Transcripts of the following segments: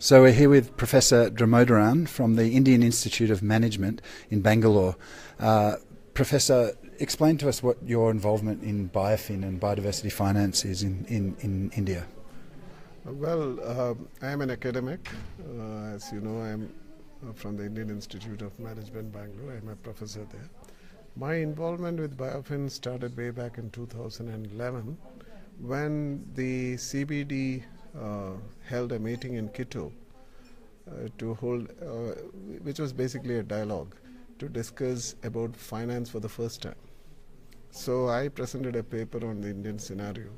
So we're here with Professor Damodaran from the Indian Institute of Management in Bangalore. Professor, explain to us what your involvement in BIOFIN and biodiversity finance is in India. Well, I am an academic. As you know, I am from the Indian Institute of Management, Bangalore. I am a professor there. My involvement with BIOFIN started way back in 2011 when the CBD held a meeting in Quito to hold, which was basically a dialogue to discuss about finance for the first time. So I presented a paper on the Indian scenario,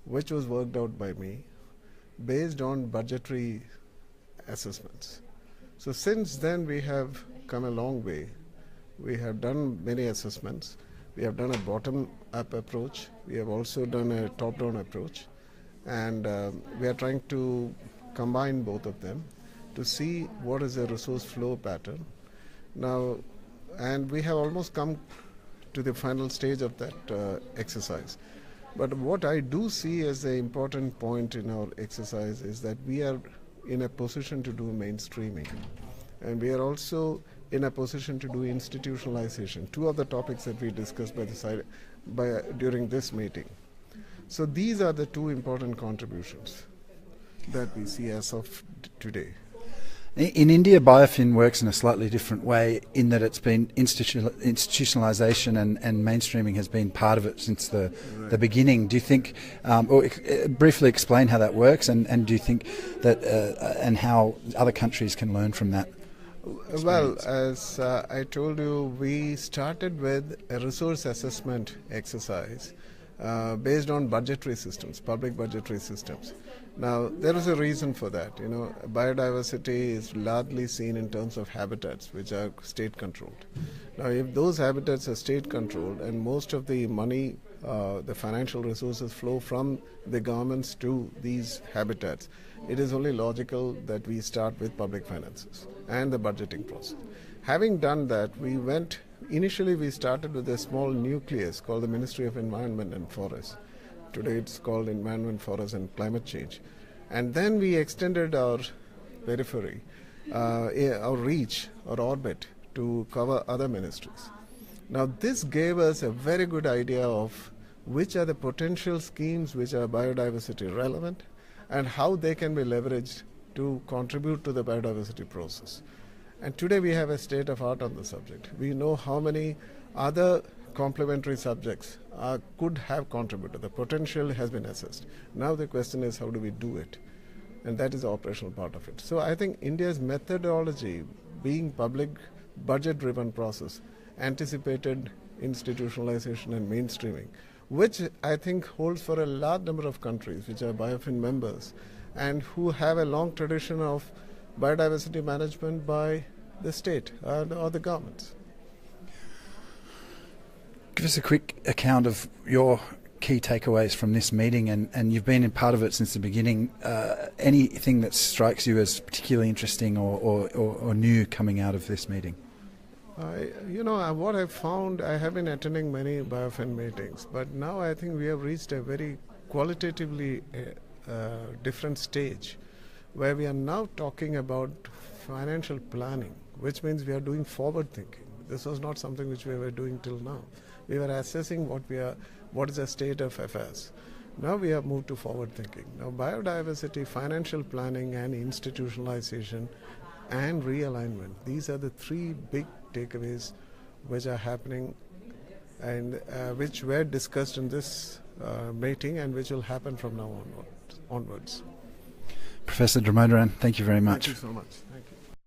which was worked out by me based on budgetary assessments. So since then we have come a long way. We have done many assessments. We have done a bottom-up approach. We have also done a top-down approach. And we are trying to combine both of them to see what is the resource flow pattern. Now, and we have almost come to the final stage of that exercise. But what I do see as the important point in our exercise is that we are in a position to do mainstreaming. And we are also in a position to do institutionalization, two of the topics that we discussed during this meeting. So these are the two important contributions that we see as of today. In India, BIOFIN works in a slightly different way in that it's been institutionalization and mainstreaming has been part of it since the beginning. Do you think, or briefly explain how that works, and do you think that, and how other countries can learn from that? Well, as I told you, we started with a resource assessment exercise based on budgetary systems, public budgetary systems. Now, there is a reason for that. You know, biodiversity is largely seen in terms of habitats, which are state-controlled. Now, if those habitats are state-controlled and most of the money, the financial resources flow from the governments to these habitats, it is only logical that we start with public finances and the budgeting process. Having done that, initially we started with a small nucleus called the Ministry of Environment and Forests. Today it's called Environment, Forests and Climate Change. And then we extended our periphery, our reach, our orbit to cover other ministries. Now this gave us a very good idea of which are the potential schemes which are biodiversity relevant and how they can be leveraged to contribute to the biodiversity process. And today we have a state of art on the subject. We know how many other complementary subjects could have contributed. The potential has been assessed. Now the question is, how do we do it? And that is the operational part of it. So I think India's methodology, being public budget-driven process, anticipated institutionalization and mainstreaming, which I think holds for a large number of countries which are BIOFIN members and who have a long tradition of biodiversity management by the state or the governments. Give us a quick account of your key takeaways from this meeting, and you've been in part of it since the beginning. Anything that strikes you as particularly interesting or new coming out of this meeting? What I found, I have been attending many BIOFIN meetings, but now I think we have reached a very qualitatively different stage where we are now talking about financial planning, which means we are doing forward thinking. This was not something which we were doing till now. We were assessing what is the state of affairs. Now we have moved to forward thinking. Now biodiversity, financial planning and institutionalization and realignment, these are the three big takeaways which are happening and which were discussed in this meeting and which will happen from now onwards. Professor Damodaran, thank you very much. Thank you so much. Thank you.